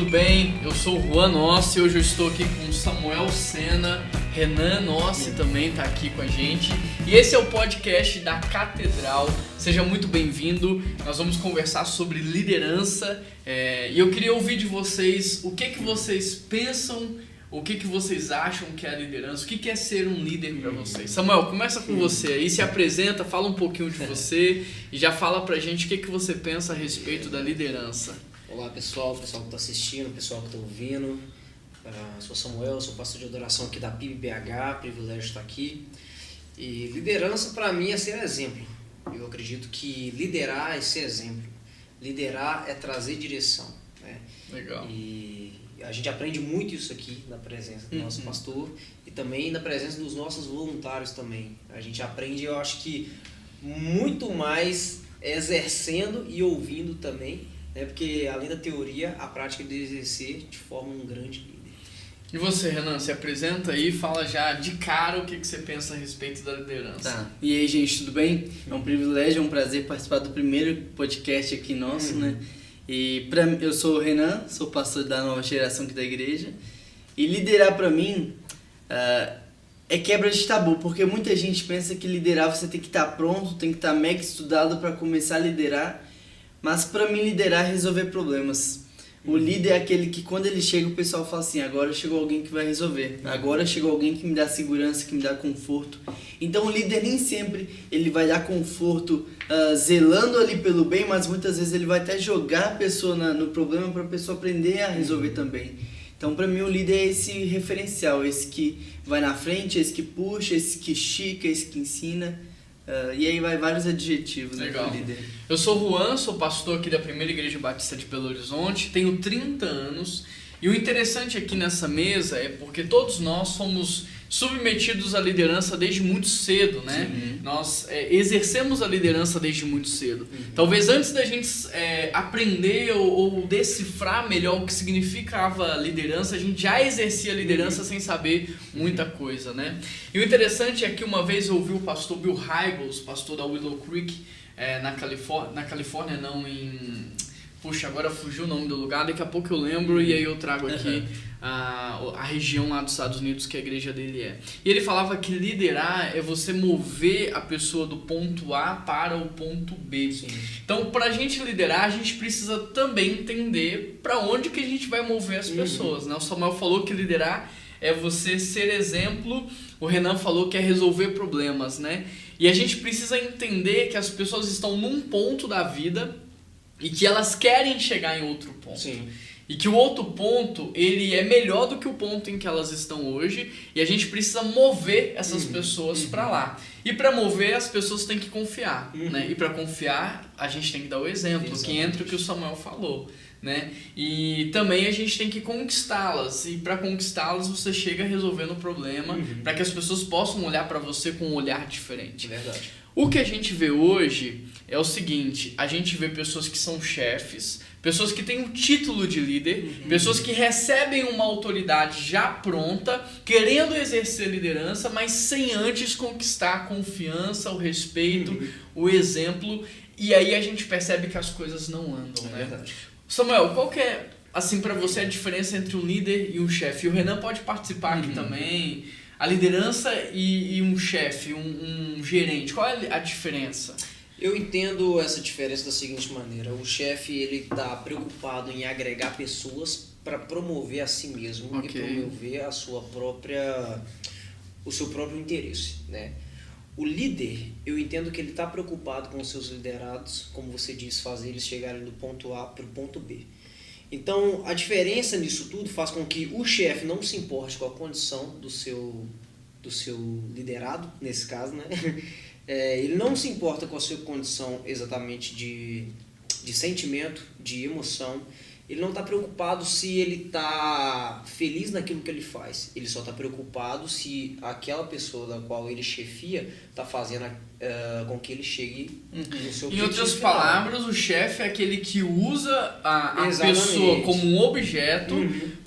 bem? Eu sou o Juan Nossi, hoje eu estou aqui com Samuel Sena, Renan Nossi também está aqui com a gente. E esse é o podcast da Catedral, seja muito bem-vindo. Nós vamos conversar sobre liderança e eu queria ouvir de vocês o que vocês pensam, o que vocês acham que é a liderança, o que é ser um líder para vocês. Samuel, começa com você aí, se apresenta, fala um pouquinho de você e já fala pra gente o que você pensa a respeito da liderança. Olá pessoal que está assistindo, pessoal que está ouvindo. Sou Samuel, sou pastor de adoração aqui da PIB-BH, privilégio estar aqui. E liderança para mim é ser exemplo. Eu acredito que liderar é ser exemplo. Liderar é trazer direção, né? Legal. E a gente aprende muito isso aqui na presença do nosso pastor e também na presença dos nossos voluntários também. A gente aprende, eu acho que muito mais exercendo e ouvindo também, né? Porque além da teoria, a prática de exercer te forma um grande líder. E você, Renan, se apresenta aí, fala já de cara o que você pensa a respeito da liderança. Tá. E aí, gente, tudo bem? É um privilégio, é um prazer participar do primeiro podcast aqui nosso, né? E eu sou o Renan, sou pastor da nova geração aqui da igreja. E liderar pra mim é quebra de tabu, porque muita gente pensa que liderar você tem que estar pronto, tem que estar mega estudado para começar a liderar. Mas pra mim liderar é resolver problemas. O líder é aquele que quando ele chega o pessoal fala assim, agora chegou alguém que vai resolver. Agora chegou alguém que me dá segurança, que me dá conforto. Então o líder nem sempre ele vai dar conforto zelando ali pelo bem, mas muitas vezes ele vai até jogar a pessoa no problema para a pessoa aprender a resolver também. Então para mim o líder é esse referencial, esse que vai na frente, esse que puxa, esse que estica, esse que ensina. E aí vai vários adjetivos, né, Legal. pro líder. Eu sou o Juan, sou pastor aqui da Primeira Igreja Batista de Belo Horizonte, tenho 30 anos e o interessante aqui nessa mesa é porque todos nós somos submetidos à liderança desde muito cedo, né? Sim. Nós exercemos a liderança desde muito cedo. Talvez antes da gente aprender ou decifrar melhor o que significava liderança, a gente já exercia a liderança sem saber muita coisa, né? E o interessante é que uma vez eu ouvi o pastor Bill Hybels, pastor da Willow Creek, na Califórnia não, Puxa, agora fugiu o nome do lugar, daqui a pouco eu lembro e aí eu trago aqui a região lá dos Estados Unidos que a igreja dele é. E ele falava que liderar é você mover a pessoa do ponto A para o ponto B. Sim. Então, para a gente liderar, a gente precisa também entender para onde que a gente vai mover as pessoas, né? O Samuel falou que liderar é você ser exemplo, o Renan falou que é resolver problemas, né? E a gente precisa entender que as pessoas estão num ponto da vida e que elas querem chegar em outro ponto. Sim. E que o outro ponto, ele é melhor do que o ponto em que elas estão hoje. E a gente precisa mover essas pessoas para lá. E para mover, as pessoas têm que confiar. Né? E para confiar, a gente tem que dar o exemplo. Exatamente. Que entra o que o Samuel falou. Né? E também a gente tem que conquistá-las. E para conquistá-las, você chega resolvendo o problema. Para que as pessoas possam olhar para você com um olhar diferente. Verdade. O que a gente vê hoje é o seguinte, a gente vê pessoas que são chefes, pessoas que têm um título de líder, pessoas que recebem uma autoridade já pronta, querendo exercer liderança, mas sem antes conquistar a confiança, o respeito, o exemplo, e aí a gente percebe que as coisas não andam, né? Verdade. Samuel, qual que é, assim, pra você a diferença entre um líder e um chefe? E o Renan pode participar aqui também. A liderança e um chefe, um gerente, qual é a diferença? Eu entendo essa diferença da seguinte maneira: o chefe ele está preocupado em agregar pessoas para promover a si mesmo e promover o seu próprio interesse, né? O líder, eu entendo que ele está preocupado com os seus liderados, como você disse, fazer eles chegarem do ponto A para o ponto B. Então, a diferença nisso tudo faz com que o chefe não se importe com a condição do seu liderado, nesse caso, né? Ele não se importa com a sua condição exatamente de sentimento, de emoção. Ele não está preocupado se ele está feliz naquilo que ele faz. Ele só está preocupado se aquela pessoa da qual ele chefia está fazendo com que ele chegue no seu objetivo Em outras final. palavras, o chefe é aquele que usa a Exatamente. pessoa como um objeto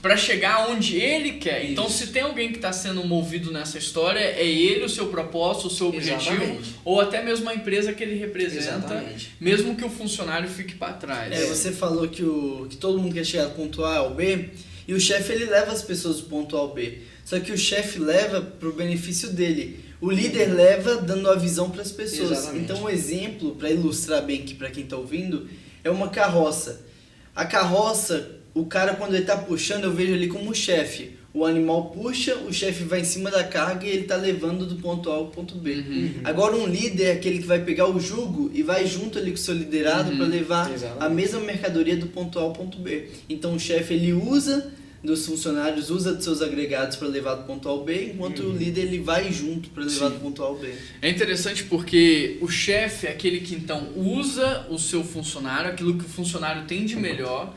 para chegar onde ele quer. Então, Isso. se tem alguém que está sendo movido nessa história, é ele, o seu propósito, o seu objetivo, Exatamente. ou até mesmo a empresa que ele representa, Exatamente. mesmo que o funcionário fique para trás. Você falou que todo mundo quer chegar do ponto A ao B, e o chefe ele leva as pessoas do ponto A ao B. Só que o chefe leva para o benefício dele. O líder leva dando a visão para as pessoas. Exatamente. Então, um exemplo, para ilustrar bem aqui para quem está ouvindo, é uma carroça. A carroça, o cara quando ele está puxando, eu vejo ele como o chefe. O animal puxa, o chefe vai em cima da carga e ele está levando do ponto A ao ponto B. Agora, um líder é aquele que vai pegar o jugo e vai junto ali com o seu liderado para levar Exatamente. a mesma mercadoria do ponto A ao ponto B. Então, o chefe ele usa dos funcionários, usa dos seus agregados para levar do ponto A ao B, enquanto o líder ele vai junto para levar do ponto A ao B. É interessante porque o chefe é aquele que então usa o seu funcionário, aquilo que o funcionário tem de melhor,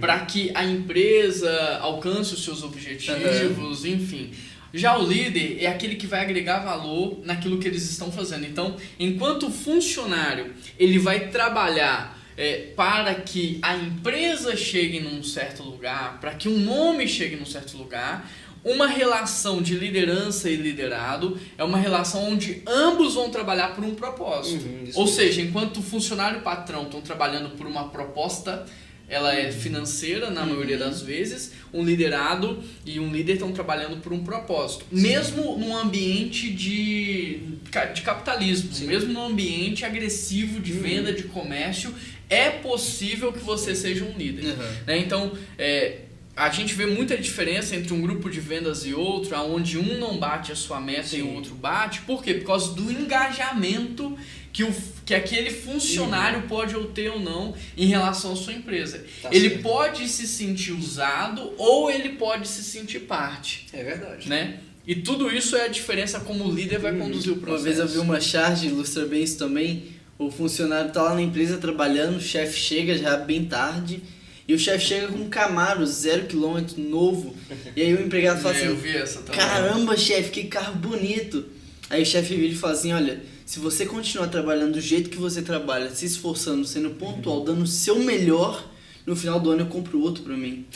para que a empresa alcance os seus objetivos, enfim. Já o líder é aquele que vai agregar valor naquilo que eles estão fazendo. Então, enquanto o funcionário ele vai trabalhar para que a empresa chegue num certo lugar, para que um nome chegue num certo lugar, uma relação de liderança e liderado é uma relação onde ambos vão trabalhar por um propósito. Ou seja, enquanto o funcionário e o patrão estão trabalhando por uma proposta, ela é financeira na maioria das vezes, um liderado e um líder estão trabalhando por um propósito. Mesmo num ambiente de capitalismo, mesmo num ambiente agressivo de venda, de comércio, é possível que você seja um líder. Né? Então, a gente vê muita diferença entre um grupo de vendas e outro, onde um não bate a sua meta e o outro bate. Por quê? Por causa do engajamento que aquele funcionário pode ter ou não em relação à sua empresa. Ele pode se sentir usado ou ele pode se sentir parte. É verdade. Né? E tudo isso é a diferença como o líder vai conduzir o processo. Uma vez eu vi uma charge, ilustra bem isso também. O funcionário tá lá na empresa trabalhando, o chefe chega já bem tarde, e o chefe chega com um Camaro 0 km novo, e aí o empregado fala assim, eu vi essa também. caramba chefe, que carro bonito. Aí o chefe vira e fala assim, olha, se você continuar trabalhando do jeito que você trabalha, se esforçando, sendo pontual, dando o seu melhor, no final do ano eu compro outro pra mim.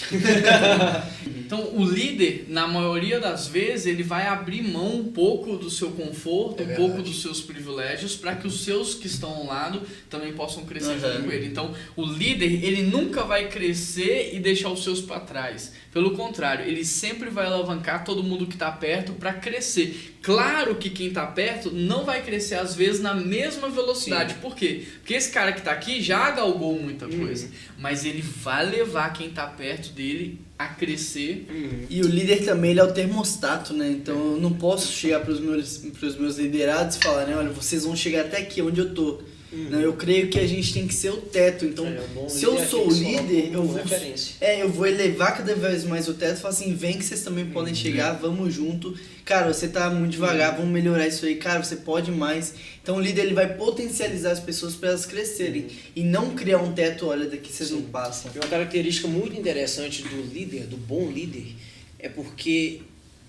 Então, o líder, na maioria das vezes, ele vai abrir mão um pouco do seu conforto, um pouco dos seus privilégios, para que os seus que estão ao lado também possam crescer junto com ele. Então, o líder, ele nunca vai crescer e deixar os seus para trás. Pelo contrário, ele sempre vai alavancar todo mundo que está perto para crescer. Claro que quem está perto não vai crescer, às vezes, na mesma velocidade. Por quê? Porque esse cara que está aqui já galgou muita coisa, mas ele vai levar quem está perto dele a crescer. E o líder também, ele é o termostato, né? Então eu não posso chegar para os meus liderados e falar, né? Olha, vocês vão chegar até aqui onde eu tô. Não, eu creio que a gente tem que ser o teto. Então, se eu sou o líder, eu vou elevar cada vez mais o teto e falar assim, vem que vocês também podem chegar, vamos junto. Cara, você tá muito devagar, vamos melhorar isso aí. Cara, você pode mais. Então o líder ele vai potencializar as pessoas para elas crescerem e não criar um teto, olha, daqui vocês não passam. E uma característica muito interessante do líder, do bom líder, é porque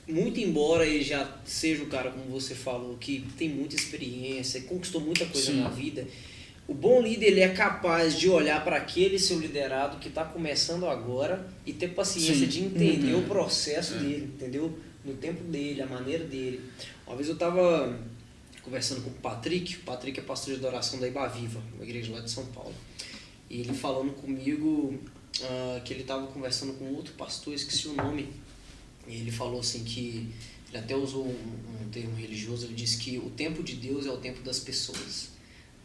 muito embora ele já seja o cara, como você falou, que tem muita experiência, conquistou muita coisa na vida, o bom líder ele é capaz de olhar para aquele seu liderado que está começando agora e ter paciência de entender o processo dele, entendeu? No tempo dele, a maneira dele. Uma vez eu estava conversando com o Patrick é pastor de adoração da Iba Viva, uma igreja lá de São Paulo, e ele falando comigo que ele estava conversando com outro pastor, esqueci o nome. E ele falou assim que, ele até usou um termo religioso, ele disse que o tempo de Deus é o tempo das pessoas,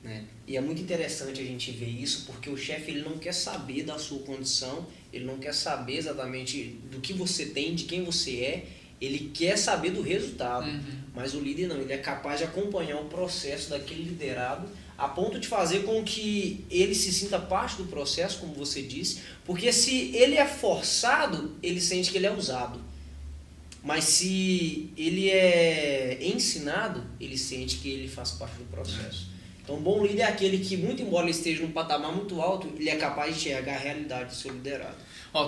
né? E é muito interessante a gente ver isso, porque o chefe ele não quer saber da sua condição, ele não quer saber exatamente do que você tem, de quem você é, ele quer saber do resultado. Mas o líder não, ele é capaz de acompanhar o processo daquele liderado a ponto de fazer com que ele se sinta parte do processo, como você disse, porque se ele é forçado, ele sente que ele é usado. Mas se ele é ensinado, ele sente que ele faz parte do processo. Então, um bom líder é aquele que, muito embora ele esteja num patamar muito alto, ele é capaz de enxergar a realidade do seu liderado.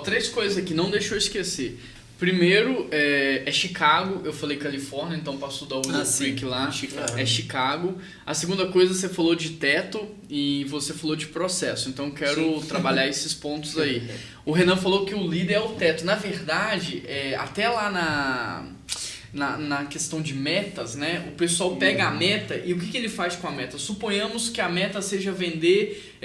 3 coisas aqui, não deixa eu esquecer. Primeiro é Chicago, eu falei Califórnia, então passou da Willow Creek lá, é Chicago. A segunda coisa, você falou de teto e você falou de processo, então eu quero trabalhar esses pontos aí. O Renan falou que o líder é o teto. Na verdade, até lá na questão de metas, né? O pessoal pega a meta e o que ele faz com a meta? Suponhamos que a meta seja vender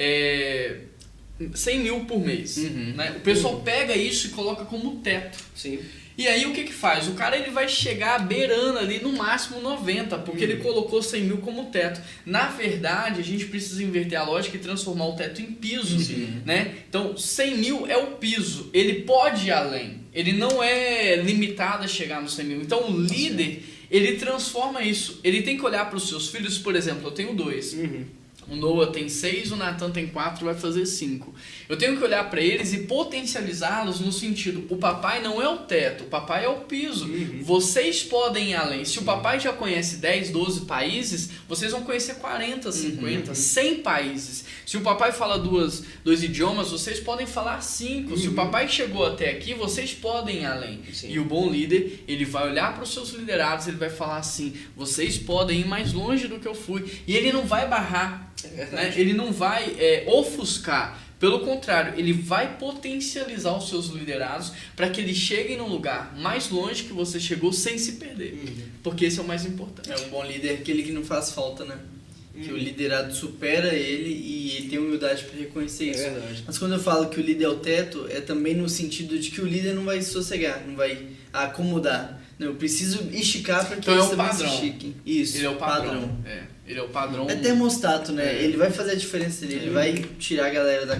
100 mil por mês. Né? O pessoal pega isso e coloca como teto. Sim. E aí o que faz? O cara ele vai chegar beirando ali no máximo 90, porque ele colocou 100 mil como teto. Na verdade, a gente precisa inverter a lógica e transformar o teto em piso. Né? Então, 100 mil é o piso. Ele pode ir além. Ele não é limitado a chegar nos 100 mil. Então, o líder, ele transforma isso. Ele tem que olhar para os seus filhos, por exemplo, eu tenho 2. O Noah tem 6, o Nathan tem 4, vai fazer 5. Eu tenho que olhar para eles e potencializá-los no sentido, o papai não é o teto, o papai é o piso. Vocês podem ir além. Se o papai já conhece 10, 12 países, vocês vão conhecer 40, 50, 100 países. Se o papai fala dois idiomas, vocês podem falar 5. Se o papai chegou até aqui, vocês podem ir além. E o bom líder, ele vai olhar para os seus liderados, ele vai falar assim, vocês podem ir mais longe do que eu fui. E ele não vai barrar. Né? Ele não vai ofuscar, pelo contrário, ele vai potencializar os seus liderados para que eles cheguem num lugar mais longe que você chegou sem se perder, porque esse é o mais importante. Um bom líder é aquele que não faz falta, né? Que o liderado supera ele e ele tem humildade para reconhecer isso. Mas quando eu falo que o líder é o teto, é também no sentido de que o líder não vai sossegar, não vai acomodar. Não, eu preciso esticar para que eles também se estiquem. Isso, ele é o padrão. Ele é o padrão. É termostato, né? Ele vai fazer a diferença dele, ele vai tirar a galera da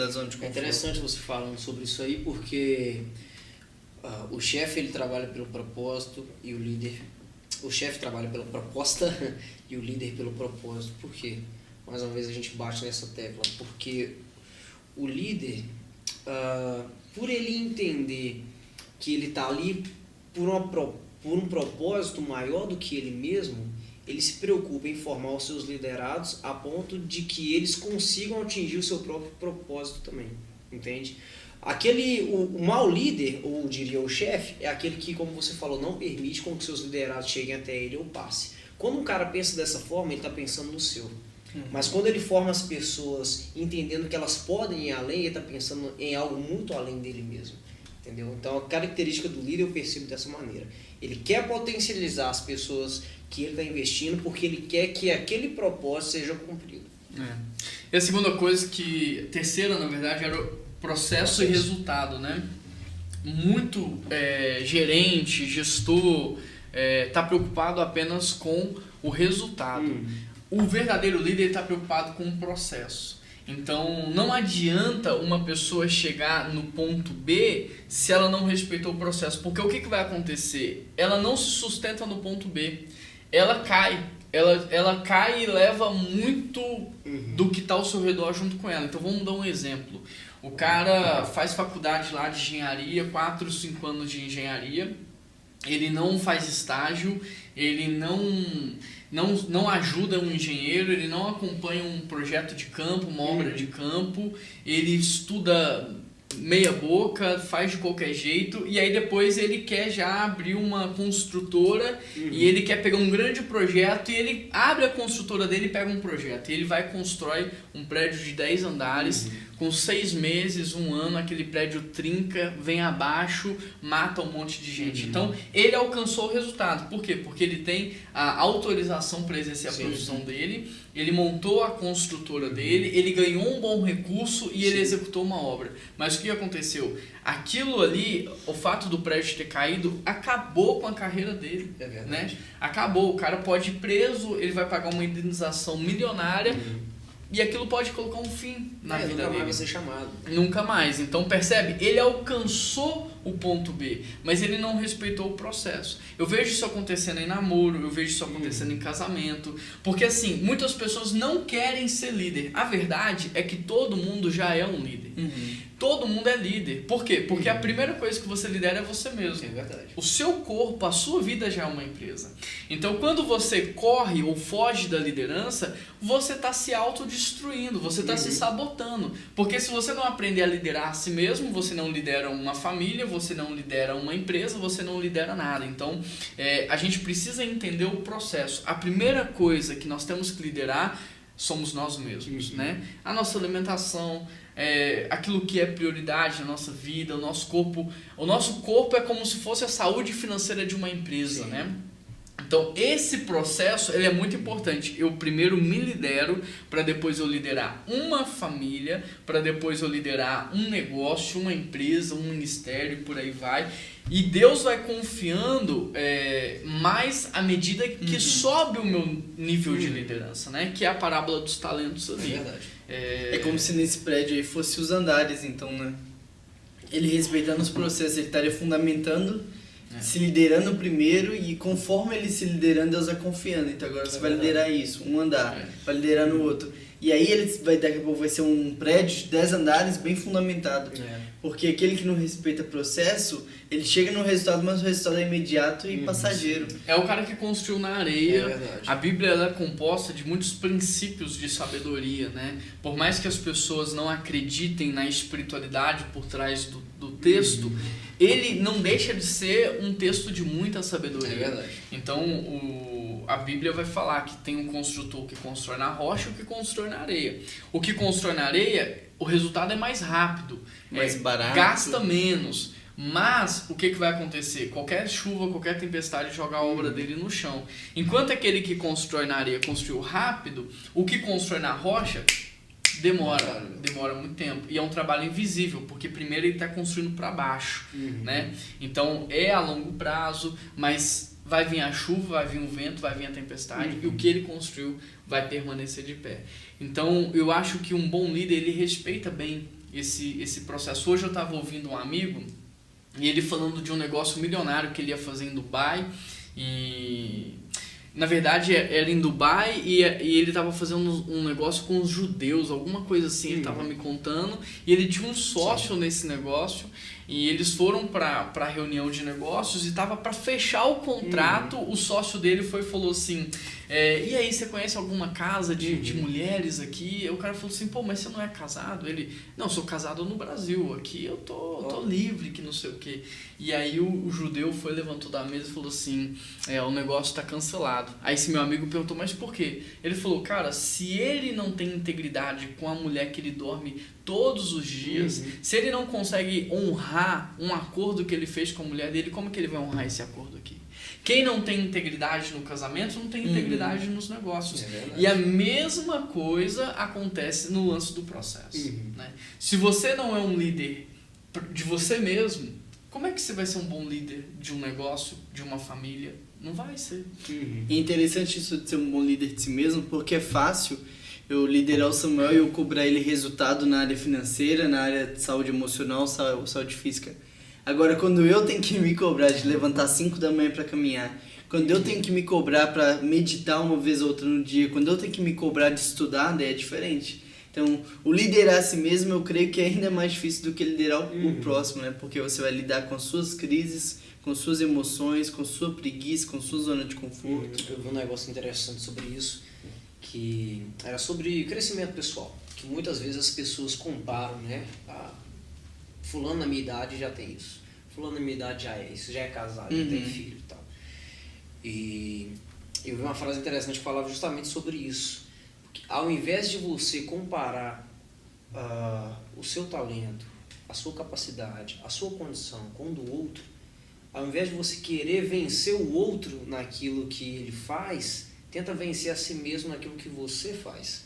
zona de conforto. É interessante você falando sobre isso aí, porque o chefe ele trabalha pelo propósito e o líder... O chefe trabalha pela proposta e o líder pelo propósito. Por quê? Mais uma vez a gente bate nessa tecla. Porque o líder, por ele entender que ele está ali por um propósito maior do que ele mesmo, ele se preocupa em formar os seus liderados a ponto de que eles consigam atingir o seu próprio propósito também. Entende? O mau líder, ou diria o chefe, é aquele que, como você falou, não permite com que seus liderados cheguem até ele ou passe. Quando um cara pensa dessa forma, ele está pensando no seu. Mas quando ele forma as pessoas entendendo que elas podem ir além, ele está pensando em algo muito além dele mesmo. Entendeu? Então a característica do líder eu percebo dessa maneira. Ele quer potencializar as pessoas que ele está investindo porque ele quer que aquele propósito seja cumprido. E a segunda coisa terceira na verdade era processo e resultado, né? Muito gerente, gestor está preocupado apenas com o resultado. O verdadeiro líder está preocupado com o processo. Então não adianta uma pessoa chegar no ponto B se ela não respeitou o processo, porque o que vai acontecer? Ela não se sustenta no ponto B, ela cai. Ela cai e leva muito do que está ao seu redor junto com ela. Então vamos dar um exemplo. O cara faz faculdade lá de engenharia, 4, 5 anos de engenharia, ele não faz estágio, ele não ajuda um engenheiro, ele não acompanha um projeto de campo, uma obra de campo, ele estuda meia boca, faz de qualquer jeito, e aí depois ele quer já abrir uma construtora e ele quer pegar um grande projeto e ele abre a construtora dele e pega um projeto. E ele vai e constrói um prédio de 10 andares, com 6 meses, 1 ano, aquele prédio trinca, vem abaixo, mata um monte de gente. Então, ele alcançou o resultado. Por quê? Porque ele tem a autorização para exercer a profissão dele, ele montou a construtora dele, ele ganhou um bom recurso e ele executou uma obra. Mas o que aconteceu? Aquilo ali, o fato do prédio ter caído, acabou com a carreira dele. É verdade. Né? Acabou. O cara pode ir preso, ele vai pagar uma indenização milionária, e aquilo pode colocar um fim na vida dele. Nunca mais vai ser chamado. Nunca mais. Então, percebe? Ele alcançou o ponto B, mas ele não respeitou o processo. Eu vejo isso acontecendo em namoro, eu vejo isso acontecendo em casamento, porque assim, muitas pessoas não querem ser líder. A verdade é que todo mundo já é um líder. todo mundo é líder. Por quê? Porque a primeira coisa que você lidera é você mesmo. É verdade. O seu corpo, a sua vida já é uma empresa. Então, quando você corre ou foge da liderança, você está se autodestruindo, você está se sabotando. Porque se você não aprender a liderar a si mesmo, você não lidera uma família, você não lidera uma empresa, você não lidera nada. Então, a gente precisa entender o processo. A primeira coisa que nós temos que liderar somos nós mesmos, né? A nossa alimentação, aquilo que é prioridade na nossa vida, o nosso corpo é como se fosse a saúde financeira de uma empresa, né? Então, esse processo ele é muito importante. Eu primeiro me lidero, para depois eu liderar uma família, para depois eu liderar um negócio, uma empresa, um ministério, por aí vai. E Deus vai confiando mais à medida que sobe o meu nível de liderança, né? Que é a parábola dos talentos ali. É verdade. É como se nesse prédio aí fosse os andares, então, né? Ele respeitando os processos, ele estaria fundamentando, se liderando primeiro, e conforme ele se liderando, Deus vai confiando. Então agora você vai liderar isso, um andar, vai liderar no outro. E aí daqui a pouco vai ser um prédio de 10 andares bem fundamentado. Porque aquele que não respeita o processo, ele chega no resultado, mas o resultado é imediato e passageiro. É o cara que construiu na areia. É verdade. A Bíblia ela é composta de muitos princípios de sabedoria, né? Por mais que as pessoas não acreditem na espiritualidade por trás do texto, ele não deixa de ser um texto de muita sabedoria. É verdade. Então, a Bíblia vai falar que tem um construtor que constrói na rocha e o que constrói na areia. O que constrói na areia, o resultado é mais rápido, mais barato, gasta menos. Mas o que vai acontecer? Qualquer chuva, qualquer tempestade joga a obra dele no chão. Enquanto aquele que constrói na areia construiu rápido, o que constrói na rocha demora muito tempo. E é um trabalho invisível, porque primeiro ele está construindo para baixo, né? Então é a longo prazo, mas vai vir a chuva, vai vir o vento, vai vir a tempestade, e o que ele construiu vai permanecer de pé. Então eu acho que um bom líder, ele respeita bem esse processo. Hoje eu estava ouvindo um amigo, e ele falando de um negócio milionário que ele ia fazer em Dubai, e na verdade era em Dubai, e ele estava fazendo um negócio com os judeus, alguma coisa assim, ele estava me contando, e ele tinha um sócio nesse negócio, e eles foram para a reunião de negócios e estava para fechar o contrato, o sócio dele foi e falou assim, e aí, você conhece alguma casa de mulheres aqui? O cara falou assim, pô, mas você não é casado? Ele, não, sou casado no Brasil, aqui eu tô livre, que não sei o quê. E aí o judeu foi, levantou da mesa e falou assim, o negócio tá cancelado. Aí esse meu amigo perguntou, mas por quê? Ele falou, cara, se ele não tem integridade com a mulher que ele dorme todos os dias, se ele não consegue honrar um acordo que ele fez com a mulher dele, como que ele vai honrar esse acordo aqui? Quem não tem integridade no casamento não tem integridade nos negócios. E a mesma coisa acontece no lance do processo. Né? Se você não é um líder de você mesmo, como é que você vai ser um bom líder de um negócio, de uma família? Não vai ser. E é interessante isso de ser um bom líder de si mesmo, porque é fácil eu liderar o Samuel e eu cobrar ele resultado na área financeira, na área de saúde emocional, saúde física. Agora, quando eu tenho que me cobrar de levantar 5 da manhã para caminhar, quando eu tenho que me cobrar para meditar uma vez ou outra no dia, quando eu tenho que me cobrar de estudar, daí é diferente. Então, o liderar a si mesmo, eu creio que é ainda mais difícil do que liderar o próximo, né? Porque você vai lidar com as suas crises, com suas emoções, com sua preguiça, com sua zona de conforto. Eu vi um negócio interessante sobre isso, que era sobre crescimento pessoal, que muitas vezes as pessoas comparam, né? Fulano na minha idade já tem isso, fulano na minha idade já é isso, já é casado, já tem filho e tal. E eu vi uma frase interessante que falava justamente sobre isso. Porque ao invés de você comparar o seu talento, a sua capacidade, a sua condição com o do outro, ao invés de você querer vencer o outro naquilo que ele faz, tenta vencer a si mesmo naquilo que você faz.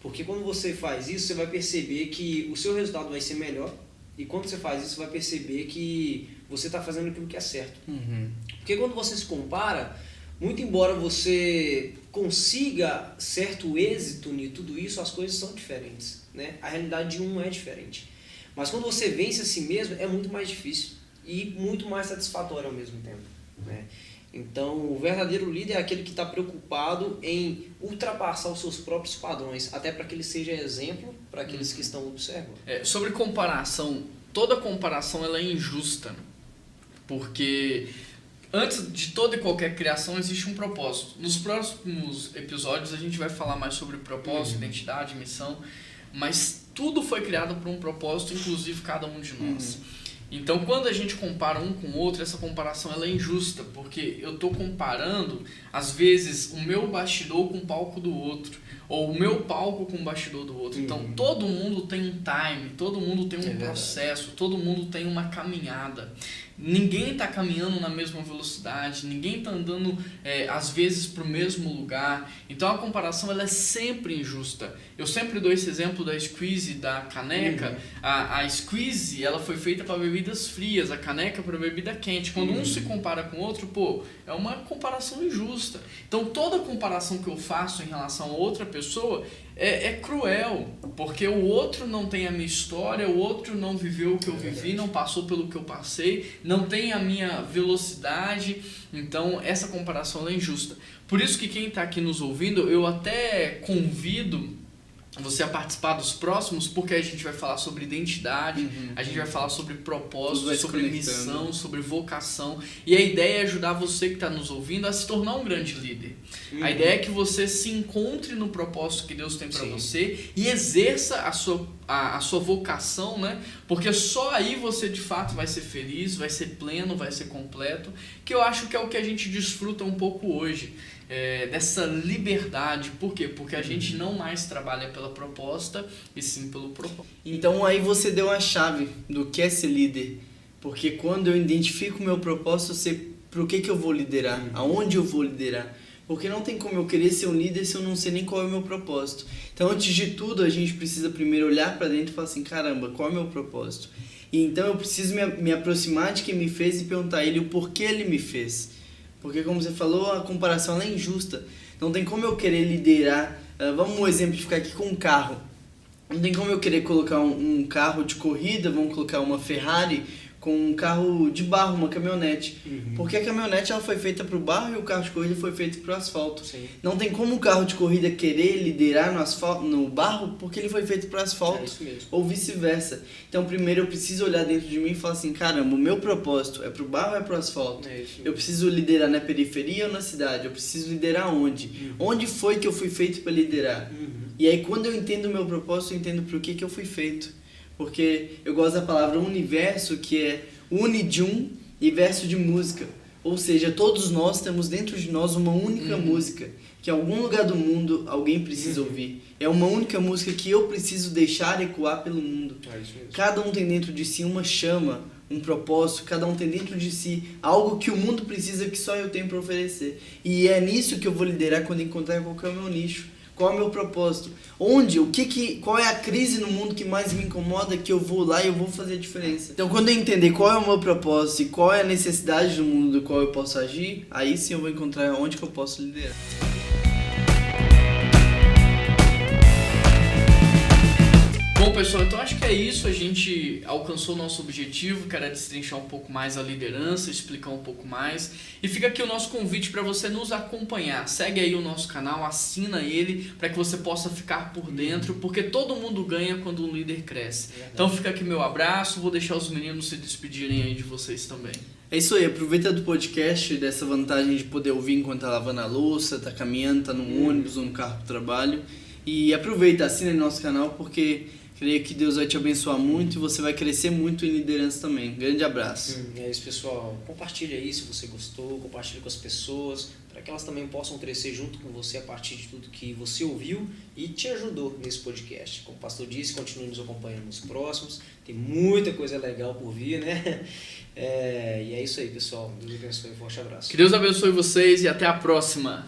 Porque quando você faz isso, você vai perceber que o seu resultado vai ser melhor. E quando você faz isso, você vai perceber que você está fazendo aquilo que é certo. Porque quando você se compara, muito embora você consiga certo êxito em tudo isso, as coisas são diferentes, né? A realidade de um é diferente. Mas quando você vence a si mesmo, é muito mais difícil e muito mais satisfatório ao mesmo tempo. né? Então, o verdadeiro líder é aquele que está preocupado em ultrapassar os seus próprios padrões, até para que ele seja exemplo para aqueles que estão observando. Sobre comparação, toda comparação ela é injusta, porque antes de toda e qualquer criação existe um propósito. Nos próximos episódios a gente vai falar mais sobre propósito, identidade, missão, mas tudo foi criado por um propósito, inclusive cada um de nós. Então, quando a gente compara um com o outro, essa comparação ela é injusta, porque eu estou comparando, às vezes, o meu bastidor com o palco do outro, ou o meu palco com o bastidor do outro. Então, todo mundo tem um time, todo mundo tem um processo, todo mundo tem uma caminhada. Ninguém está caminhando na mesma velocidade, ninguém está andando, às vezes, para o mesmo lugar. Então, a comparação ela é sempre injusta. Eu sempre dou esse exemplo da squeeze, da caneca. A squeeze ela foi feita para bebidas frias, a caneca para bebida quente. Quando um se compara com o outro, é uma comparação injusta. Então, toda comparação que eu faço em relação a outra pessoa é cruel, porque o outro não tem a minha história, o outro não viveu o que eu vivi, não passou pelo que eu passei, não tem a minha velocidade. Então, essa comparação é injusta. Por isso que quem está aqui nos ouvindo, eu até convido você a participar dos próximos, porque a gente vai falar sobre identidade, a gente vai falar sobre propósito, sobre missão, sobre vocação, e a ideia é ajudar você que está nos ouvindo a se tornar um grande líder. A ideia é que você se encontre no propósito que Deus tem para você e exerça a sua vocação, né? Porque só aí você de fato vai ser feliz, vai ser pleno, vai ser completo, que eu acho que é o que a gente desfruta um pouco hoje. Dessa liberdade. Por quê? Porque a gente não mais trabalha pela proposta e sim pelo propósito. Então aí você deu a chave do que é ser líder, porque quando eu identifico o meu propósito, eu sei para o que eu vou liderar, aonde eu vou liderar, porque não tem como eu querer ser um líder se eu não sei nem qual é o meu propósito. Então, antes de tudo, a gente precisa primeiro olhar para dentro e falar assim, caramba, qual é o meu propósito? E então eu preciso me aproximar de quem me fez e perguntar a ele o porquê ele me fez. Porque, como você falou, a comparação ela é injusta. Não tem como eu querer liderar. Vamos exemplificar aqui com um carro. Não tem como eu querer colocar um carro de corrida, vamos colocar uma Ferrari, com um carro de barro, uma caminhonete. Porque a caminhonete ela foi feita para o barro e o carro de corrida foi feito para o asfalto. Sim. Não tem como o carro de corrida querer liderar no barro porque ele foi feito para o asfalto. É isso mesmo. Ou vice-versa. Então, primeiro eu preciso olhar dentro de mim e falar assim, caramba, o meu propósito é para o barro ou é para o asfalto? É isso mesmo. Eu preciso liderar na periferia ou na cidade? Eu preciso liderar onde? Onde foi que eu fui feito para liderar? E aí, quando eu entendo o meu propósito, eu entendo para o que eu fui feito. Porque eu gosto da palavra universo, que é uni de um e verso de música. Ou seja, todos nós temos dentro de nós uma única música, que em algum lugar do mundo alguém precisa ouvir. É uma única música que eu preciso deixar ecoar pelo mundo. É isso mesmo. Cada um tem dentro de si uma chama, um propósito, cada um tem dentro de si algo que o mundo precisa que só eu tenho para oferecer. E é nisso que eu vou liderar quando encontrar qual que é o meu nicho. Qual é o meu propósito? Qual é a crise no mundo que mais me incomoda que eu vou lá e eu vou fazer a diferença? Então, quando eu entender qual é o meu propósito e qual é a necessidade do mundo do qual eu posso agir, aí sim eu vou encontrar onde que eu posso liderar. Bom, pessoal, então acho que é isso. A gente alcançou o nosso objetivo, que era destrinchar um pouco mais a liderança, explicar um pouco mais. E fica aqui o nosso convite para você nos acompanhar. Segue aí o nosso canal, assina ele para que você possa ficar por dentro, porque todo mundo ganha quando um líder cresce. Então fica aqui meu abraço, vou deixar os meninos se despedirem aí de vocês também. É isso aí, aproveita do podcast, dessa vantagem de poder ouvir enquanto tá lavando a louça, tá caminhando, tá no ônibus ou no carro pro trabalho. E aproveita, assina nosso canal, porque creio que Deus vai te abençoar muito e você vai crescer muito em liderança também. Grande abraço. É isso, pessoal. Compartilha aí se você gostou, compartilha com as pessoas, para que elas também possam crescer junto com você a partir de tudo que você ouviu e te ajudou nesse podcast. Como o pastor disse, continue nos acompanhando nos próximos. Tem muita coisa legal por vir, né? E é isso aí, pessoal. Deus abençoe. Forte abraço. Que Deus abençoe vocês e até a próxima.